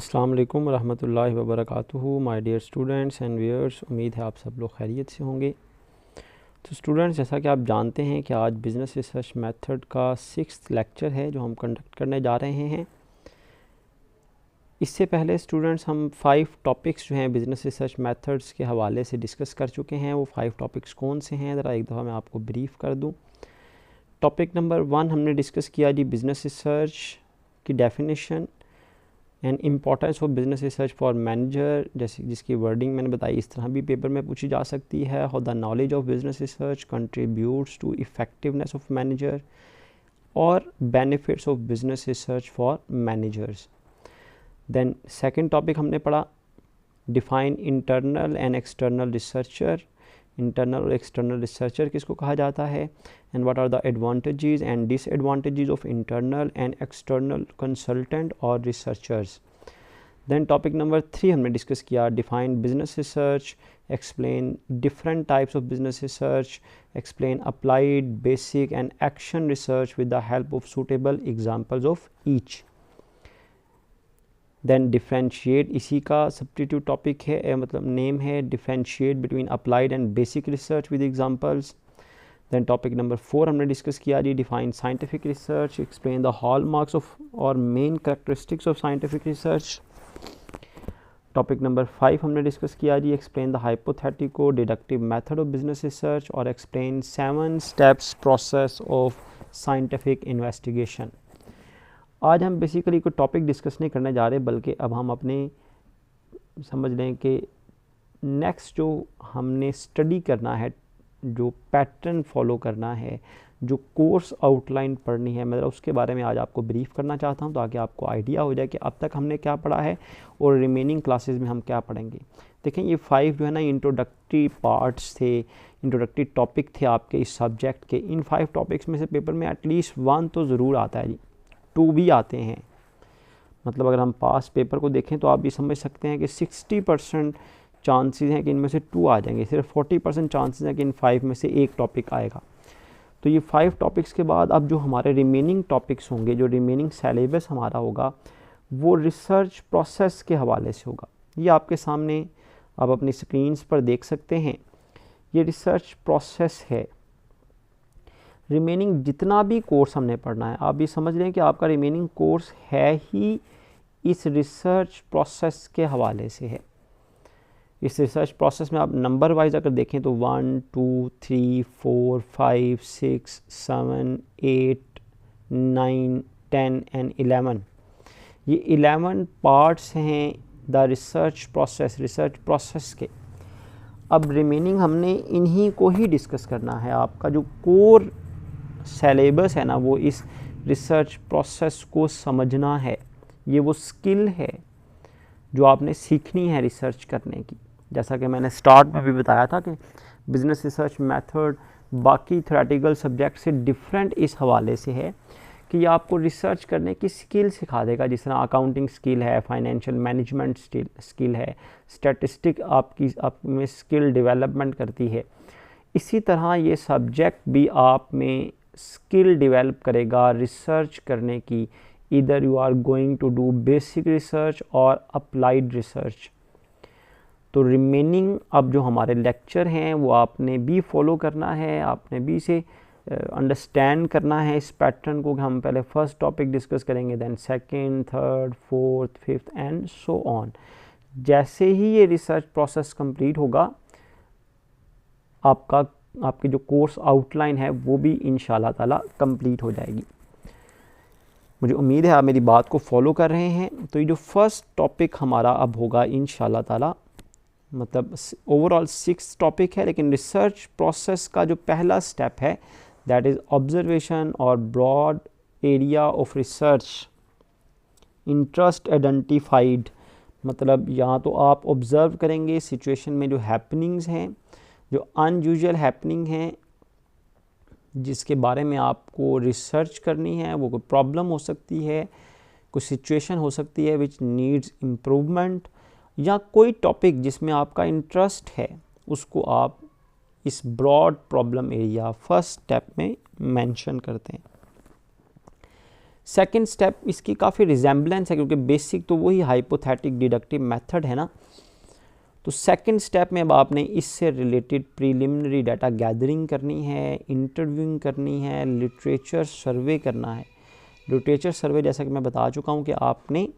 अस्सलाम वालेकुम रहमतुल्लाहि व बरकातुहू। My dear students and viewers, उम्मीद है आप सब लोग खैरियत से होंगे। तो स्टूडेंट्स, जैसा कि आप जानते हैं कि आज बिज़नेस रिसर्च मेथड का 6th लेक्चर है जो हम कंडक्ट करने जा रहे हैं। इससे पहले स्टूडेंट्स हम 5 टॉपिक्स जो हैं बिज़नेस रिसर्च मेथड्स के हवाले से डिस्कस कर चुके हैं। वो 5 टॉपिक्स कौन से हैं, ज़रा एक दफ़ा मैं आपको ब्रीफ़ कर दूँ। टॉपिक नंबर 1 हमने डिस्कस किया जी बिज़नेस रिसर्च की definition and importance of business research for manager, जैसे जिसकी वर्डिंग मैंने बताई इस तरह भी पेपर में पूछी जा सकती है। How the knowledge of business research contributes to effectiveness of manager और benefits of business research for managers. Then second topic हमने पढ़ा define internal and external researcher. Internal और एक्सटर्नल रिसर्चर किसको कहा जाता है, and what are the advantages and disadvantages of internal and external consultant और researchers. Then topic number 3 हमने discuss किया define business research, explain different types of business research, explain applied, basic and action research with the help of suitable examples of each. Then differentiate, इसी का substitute topic है, मतलब name है, differentiate between applied and basic research with examples. Then topic number 4 हमने discuss किया जी define scientific research, explain the hallmarks of और main characteristics of scientific research. Topic number 5 हमने डिस्कस किया जी explain the hypothetico deductive method of business research और explain 7 steps process of scientific investigation. आज हम बेसिकली कोई टॉपिक डिस्कस नहीं करने जा रहे, बल्कि अब हम अपने समझ लें कि नेक्स्ट जो हमने स्टडी करना है, जो पैटर्न फॉलो करना है, जो कोर्स आउटलाइन पढ़नी है, मतलब उसके बारे में आज आपको ब्रीफ करना चाहता हूं ताकि आपको आइडिया हो जाए कि अब तक हमने क्या पढ़ा है और रिमेनिंग क्लासेस में हम क्या पढ़ेंगे। देखें, ये 5 जो है ना इंट्रोडक्टरी पार्ट्स थे, इंट्रोडक्टरी टॉपिक थे आपके इस सब्जेक्ट के। इन 5 टॉपिक्स में से पेपर में एटलीस्ट 1 तो ज़रूर आता है जी, 2 भी आते हैं। मतलब अगर हम पास पेपर को देखें तो आप भी समझ सकते हैं कि 60% चांसेस हैं कि इनमें से 2 आ जाएंगे, सिर्फ 40% चांसेस हैं कि इन 5 में से एक टॉपिक आएगा। तो ये 5 टॉपिक्स के बाद अब जो हमारे रिमेनिंग टॉपिक्स होंगे, जो रिमेनिंग सिलेबस हमारा होगा, वो रिसर्च प्रोसेस के हवाले से होगा। ये आपके सामने आप अपनी स्क्रीन्स पर देख सकते हैं, ये रिसर्च प्रोसेस है। रिमेनिंग जितना भी कोर्स हमने पढ़ना है, आप ये समझ लें कि आपका रिमेनिंग कोर्स है ही इस रिसर्च प्रोसेस के हवाले से है। इस रिसर्च प्रोसेस में आप नंबर वाइज अगर देखें तो 1 2 3 4 5 6 7 8 9 10 एंड 11, ये 11 पार्ट्स हैं द रिसर्च प्रोसेस के। अब रिमेनिंग हमने इन्हीं को ही डिस्कस करना है। आपका जो कोर सिलेबस है ना, वो इस रिसर्च प्रोसेस को समझना है। ये वो स्किल है जो आपने सीखनी है रिसर्च करने की। जैसा कि मैंने स्टार्ट में भी बताया था कि बिज़नेस रिसर्च मेथड बाकी थ्योरेटिकल सब्जेक्ट से डिफरेंट इस हवाले से है कि ये आपको रिसर्च करने की स्किल सिखा देगा। जिस तरह अकाउंटिंग स्किल है, फाइनेंशियल मैनेजमेंट स्किल है, स्टैटिस्टिक आप में स्किल डेवलपमेंट करती है, इसी तरह ये सब्जेक्ट भी आप में स्किल डेवलप करेगा रिसर्च करने की। इधर you are going to do basic research और अप्लाइड रिसर्च। तो रिमेनिंग अब जो हमारे लेक्चर हैं वो आपने भी फॉलो करना है, आपने भी इसे अंडरस्टैंड करना है इस पैटर्न को कि हम पहले फर्स्ट टॉपिक डिस्कस करेंगे, then second, third, fourth, fifth and so on. जैसे ही ये रिसर्च प्रोसेस कंप्लीट होगा, आपकी जो कोर्स आउटलाइन है वो भी इंशाल्लाह ताला कंप्लीट हो जाएगी। मुझे उम्मीद है आप मेरी बात को फॉलो कर रहे हैं। तो ये जो फर्स्ट टॉपिक हमारा अब होगा इंशाल्लाह ताला, मतलब ओवरऑल 6 टॉपिक है, लेकिन रिसर्च प्रोसेस का जो पहला स्टेप है दैट इज़ ऑब्जर्वेशन और broad area of research, interest identified. मतलब यहाँ तो आप ऑब्ज़र्व करेंगे सिचुएशन में जो हैपनिंग्स हैं, जो अनयूजुअल हैपनिंग हैं, जिसके बारे में आपको रिसर्च करनी है। वो कोई प्रॉब्लम हो सकती है, कोई सिचुएशन हो सकती है विच नीड्स इम्प्रूवमेंट, या कोई टॉपिक जिसमें आपका इंटरेस्ट है, उसको आप इस broad problem area first step में मेंशन करते हैं। सेकंड स्टेप इसकी काफ़ी रिजेंबलेंस है क्योंकि बेसिक तो वही हाइपोथेटिक डिडक्टिव मेथड है ना। तो सेकंड स्टेप में अब आपने इससे रिलेटेड प्रीलिमिनरी डाटा गैदरिंग करनी है, इंटरव्यूइंग करनी है, लिटरेचर सर्वे करना है। लिटरेचर सर्वे जैसा कि मैं बता चुका हूँ कि आपने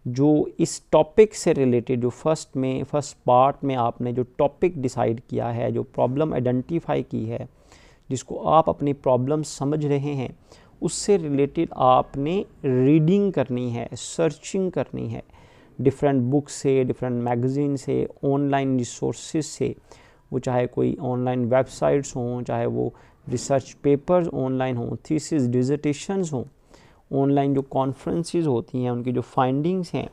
जो इस टॉपिक से रिलेटेड जो फर्स्ट पार्ट में आपने जो टॉपिक डिसाइड किया है, जो प्रॉब्लम आइडेंटिफाई की है, जिसको आप अपनी प्रॉब्लम समझ रहे हैं, उससे रिलेटेड आपने रीडिंग करनी है, सर्चिंग करनी है डिफरेंट बुक्स से, डिफरेंट मैगज़ीन से, ऑनलाइन रिसोर्सेज से, वो चाहे कोई ऑनलाइन वेबसाइट्स हों, चाहे वो रिसर्च पेपर्स ऑनलाइन हों, थीसिस डिसर्टेशंस हों, ऑनलाइन जो कॉन्फ्रेंसेस होती हैं उनकी जो फाइंडिंग्स हैं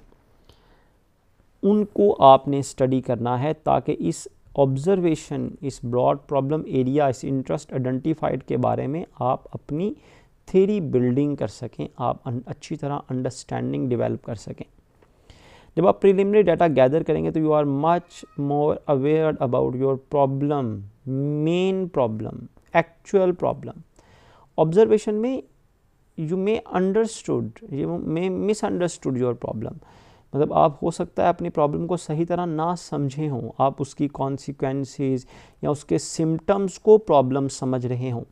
उनको आपने स्टडी करना है ताकि इस ऑब्जर्वेशन, इस ब्रॉड प्रॉब्लम एरिया, इस इंटरेस्ट आइडेंटिफाइड के बारे में आप अपनी थ्योरी बिल्डिंग कर सकें, आप अच्छी तरह अंडरस्टैंडिंग डेवलप कर सकें। जब आप प्रीलिमिनरी डाटा गैदर करेंगे तो you are much more aware about your problem, main problem, actual problem. Observation में you may understood, you may misunderstood your problem, मतलब आप हो सकता है अपनी प्रॉब्लम को सही तरह ना समझे हों, आप उसकी कॉन्सिक्वेंसेस या उसके सिम्टम्स को प्रॉब्लम समझ रहे हों।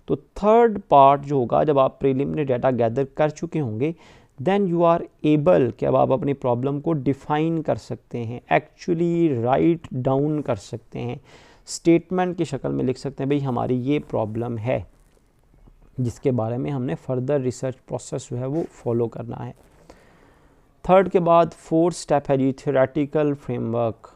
तो थर्ड पार्ट जो होगा, जब आप प्रीलिमिनरी डाटा गैदर कर चुके होंगे, देन यू आर एबल कि अब आप अपनी प्रॉब्लम को डिफ़ाइन कर सकते हैं, एक्चुअली राइट डाउन कर सकते हैं, स्टेटमेंट की शक्ल में लिख सकते हैं भाई हमारी ये प्रॉब्लम है, जिसके बारे में हमने फर्दर रिसर्च प्रोसेस जो है वो फॉलो करना है। थर्ड के बाद फोर्थ स्टेप है जी थ्योरेटिकल फ्रेमवर्क।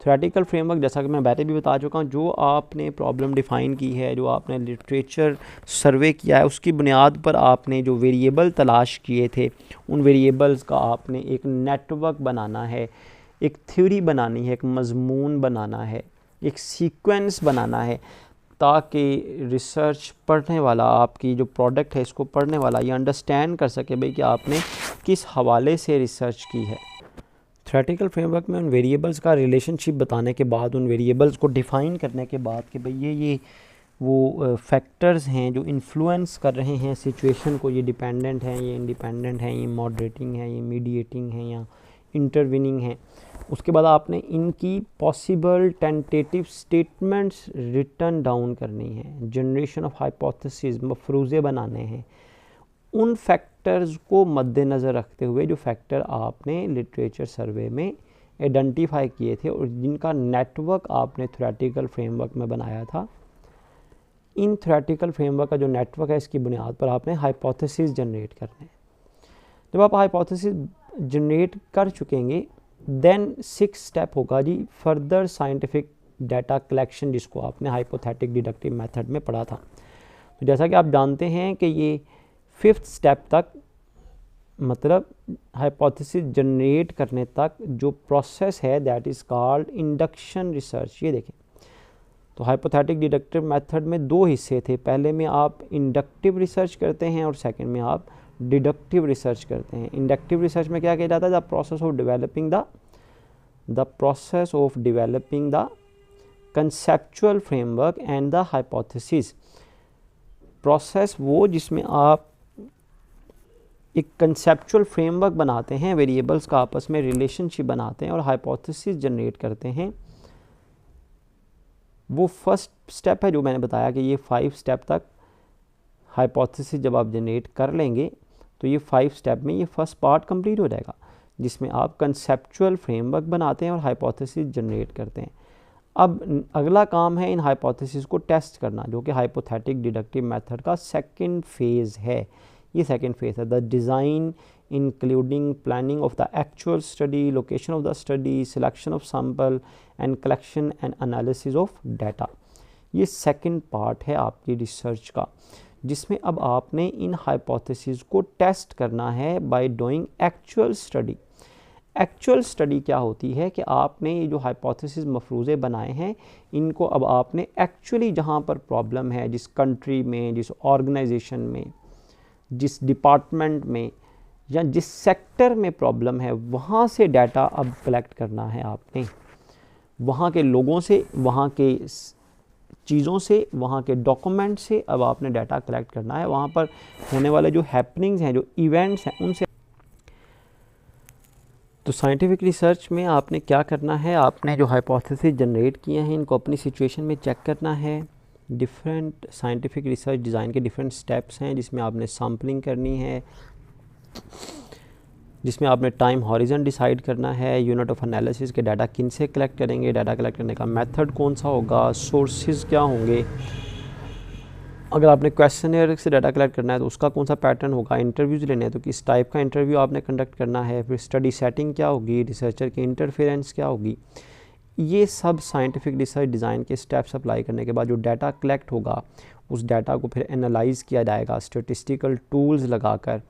थ्योरेटिकल फ्रेमवर्क जैसा कि मैं पहले भी बता चुका हूँ, जो आपने प्रॉब्लम डिफ़ाइन की है, जो आपने लिटरेचर सर्वे किया है, उसकी बुनियाद पर आपने जो वेरिएबल तलाश किए थे, उन वेरिएबल्स का आपने एक नेटवर्क बनाना है, एक थ्योरी बनानी है, एक मजमून बनाना है, एक सीक्वेंस बनाना है, ताकि रिसर्च पढ़ने वाला, आपकी जो प्रोडक्ट है इसको पढ़ने वाला ये अंडरस्टैंड कर सके भाई कि आपने किस हवाले से रिसर्च की है। थ्योरेटिकल फ्रेमवर्क में उन वेरिएबल्स का रिलेशनशिप बताने के बाद, उन वेरिएबल्स को डिफ़ाइन करने के बाद कि भाई ये वो फैक्टर्स हैं जो इन्फ्लुएंस कर रहे हैं सिचुएशन को, ये डिपेंडेंट हैं, ये इंडिपेंडेंट हैं, ये मॉडरेटिंग है, ये मीडिएटिंग है या इंटरविनिंग है। उसके बाद आपने इनकी possible tentative statements written down करनी है, जनरेशन ऑफ हाइपोथेसिस, मफरूज़े बनाने हैं, उन फैक्टर्स को मद्देनज़र रखते हुए जो फैक्टर आपने लिटरेचर सर्वे में आइडेंटिफाई किए थे और जिनका नेटवर्क आपने थ्योरेटिकल फ्रेमवर्क में बनाया था। इन थ्योरेटिकल फ्रेमवर्क का जो नेटवर्क है, इसकी बुनियाद पर आपने हाइपोथेसिस जनरेट करने हैं। जब आप हाइपोथेसिस जनरेट कर चुकेंगे, देन सिक्स स्टेप होगा जी फर्दर साइंटिफिक डाटा कलेक्शन, जिसको आपने हाइपोथेटिक डिडक्टिव मेथड में पढ़ा था। तो जैसा कि आप जानते हैं कि ये फिफ्थ स्टेप तक, मतलब हाइपोथेसिस जनरेट करने तक जो प्रोसेस है, that is called induction research. ये देखें, तो हाइपोथेटिक डिडक्टिव मेथड में दो हिस्से थे, पहले में आप इंडक्टिव रिसर्च करते हैं और सेकंड में आप डिडक्टिव रिसर्च करते हैं। इंडक्टिव रिसर्च में क्या किया जाता है, the process of developing the conceptual framework and the hypothesis. Process वो जिसमें आप एक कंसेप्चुअल फ्रेमवर्क बनाते हैं, वेरिएबल्स का आपस में रिलेशनशिप बनाते हैं और हाइपोथेसिस जनरेट करते हैं। वो फर्स्ट स्टेप है जो मैंने बताया कि ये 5 स्टेप तक हाइपोथेसिस जब आप जनरेट कर लेंगे तो ये 5 स्टेप में ये फर्स्ट पार्ट कंप्लीट हो जाएगा, जिसमें आप कंसेप्चुअल फ्रेमवर्क बनाते हैं और हाइपोथेसिस जनरेट करते हैं। अब अगला काम है इन हाइपोथेसिस को टेस्ट करना, जो कि हाइपोथेटिक डिडक्टिव मेथड का सेकंड फेज़ है। ये सेकंड फेज़ है, the design including planning of the actual study, location of the study, selection of sample and collection and analysis of data. ये सेकंड पार्ट है आपकी रिसर्च का, जिसमें अब आपने इन हाइपोथेसिस को टेस्ट करना है by doing actual study. Actual study क्या होती है कि आपने ये जो हाइपोथेसिस मफरूज़े बनाए हैं, इनको अब आपने एक्चुअली जहाँ पर प्रॉब्लम है, जिस कंट्री में, जिस ऑर्गेनाइजेशन में, जिस डिपार्टमेंट में या जिस सेक्टर में प्रॉब्लम है, वहाँ से डाटा अब कलेक्ट करना है आपने, वहाँ के लोगों से, वहाँ के चीज़ों से, वहाँ के डॉक्यूमेंट से अब आपने डाटा कलेक्ट करना है, वहाँ पर होने वाले जो हैपनिंग्स हैं, जो इवेंट्स हैं, उनसे। तो साइंटिफिक रिसर्च में आपने क्या करना है, आपने जो हाइपोथेसिस जनरेट किए हैं इनको अपनी सिचुएशन में चेक करना है। डिफरेंट साइंटिफिक रिसर्च डिज़ाइन के डिफरेंट स्टेप्स हैं, जिसमें आपने सैम्पलिंग करनी है, जिसमें आपने टाइम हॉरिजन डिसाइड करना है, यूनिट ऑफ एनालिसिस के डाटा किन से कलेक्ट करेंगे, डाटा कलेक्ट करने का मेथड कौन सा होगा, सोर्सेज क्या होंगे, अगर आपने क्वेश्चनर से डाटा कलेक्ट करना है तो उसका कौन सा पैटर्न होगा, इंटरव्यूज़ लेने हैं तो किस टाइप का इंटरव्यू आपने कंडक्ट करना है, फिर स्टडी सेटिंग क्या होगी, रिसर्चर की इंटरफेरेंस क्या होगी। ये सब साइंटिफिक रिसर्च डिज़ाइन के स्टेप्स अप्लाई करने के बाद जो डाटा कलेक्ट होगा उस डाटा को फिर एनालाइज़ किया जाएगा स्टैटिस्टिकल टूल्स लगाकर।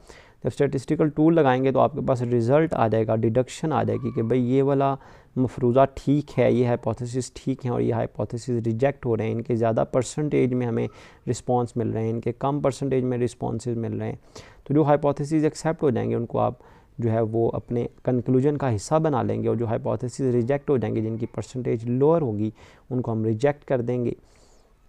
जब स्टैटिस्टिकल टूल लगाएंगे तो आपके पास रिज़ल्ट आ जाएगा, डिडक्शन आ जाएगी कि भाई ये वाला मफरूज़ा ठीक है, ये हाइपोथेसिस ठीक है और ये हाइपोथेसिस रिजेक्ट हो रहे हैं, इनके ज़्यादा परसेंटेज में हमें रिस्पांस मिल रहे हैं, इनके कम परसेंटेज में रिस्पॉन्सेज मिल रहे हैं। तो जो हाइपोथेसिस एक्सेप्ट हो जाएंगे उनको आप जो है वो अपने कंक्लूजन का हिस्सा बना लेंगे, और जो हाइपोथेसिस रिजेक्ट हो जाएंगे, जिनकी परसेंटेज लोअर होगी, उनको हम रिजेक्ट कर देंगे।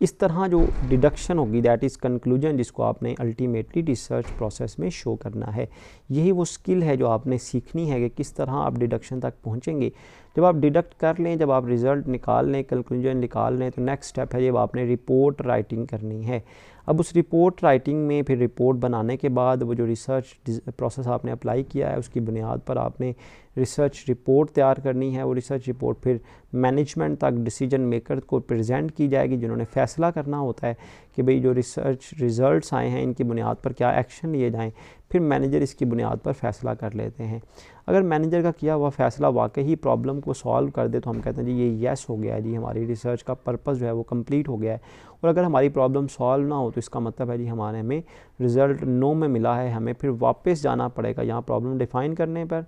इस तरह जो डिडक्शन होगी, दैट इज़ कंक्लूजन, जिसको आपने अल्टीमेटली रिसर्च प्रोसेस में शो करना है। यही वो स्किल है जो आपने सीखनी है कि किस तरह आप डिडक्शन तक पहुंचेंगे। जब आप डिडक्ट कर लें, जब आप रिज़ल्ट निकाल लें, कंक्लूजन निकाल लें, तो नेक्स्ट स्टेप है जब आपने रिपोर्ट राइटिंग करनी है। अब उस रिपोर्ट राइटिंग में फिर रिपोर्ट बनाने के बाद वो जो रिसर्च प्रोसेस आपने अप्लाई किया है उसकी बुनियाद पर आपने रिसर्च रिपोर्ट तैयार करनी है। वो रिसर्च रिपोर्ट फिर मैनेजमेंट तक, डिसीजन मेकर को प्रेजेंट की जाएगी, जिन्होंने फ़ैसला करना होता है कि भाई जो रिसर्च रिज़ल्ट्स आए हैं इनकी बुनियाद पर क्या एक्शन लिए जाएँ। फिर मैनेजर इसकी बुनियाद पर फ़ैसला कर लेते हैं। अगर मैनेजर का किया हुआ फ़ैसला वाकई ही प्रॉब्लम को सॉल्व कर दे तो हम कहते हैं जी ये येस हो गया है, जी हमारी रिसर्च का पर्पस जो है वो कंप्लीट हो गया है। और अगर हमारी प्रॉब्लम सॉल्व ना हो तो इसका मतलब है जी हमें रिज़ल्ट नो में मिला है, हमें फिर वापस जाना पड़ेगा यहाँ प्रॉब्लम डिफ़ाइन करने पर,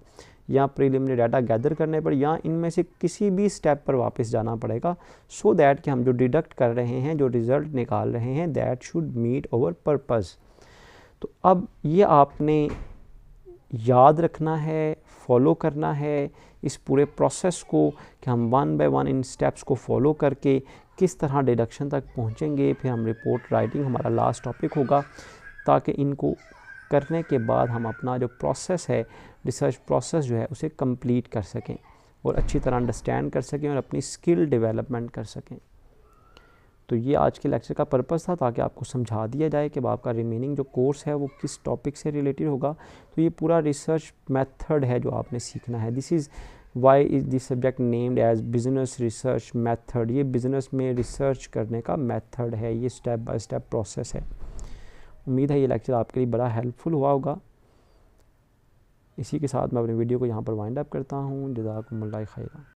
या प्रीलिमिनरी डाटा गैदर करने पर, या इनमें से किसी भी स्टेप पर वापस जाना पड़ेगा, सो दैट कि हम जो डिडक्ट कर रहे हैं, जो रिज़ल्ट निकाल रहे हैं, that should meet our purpose. तो अब ये आपने याद रखना है, फॉलो करना है इस पूरे प्रोसेस को कि हम one by one in steps को फॉलो करके किस तरह डिडक्शन तक पहुंचेंगे। फिर हम रिपोर्ट राइटिंग हमारा लास्ट टॉपिक होगा, ताकि इनको करने के बाद हम अपना जो प्रोसेस है, रिसर्च प्रोसेस जो है उसे कंप्लीट कर सकें और अच्छी तरह अंडरस्टैंड कर सकें और अपनी स्किल डेवलपमेंट कर सकें। तो ये आज के लेक्चर का पर्पस था, ताकि आपको समझा दिया जाए कि आपका रिमेनिंग जो कोर्स है वो किस टॉपिक से रिलेटेड होगा। तो ये पूरा रिसर्च मेथड है जो आपने सीखना है। This is why is this subject named as business research method. ये बिज़नेस में रिसर्च करने का मेथड है, ये स्टेप बाय स्टेप प्रोसेस है। उम्मीद है ये लेक्चर आपके लिए बड़ा हेल्पफुल हुआ होगा। इसी के साथ मैं अपनी वीडियो को यहाँ पर वाइंड अप करता हूँ। जज़ाकुमुल्लाह खैरा।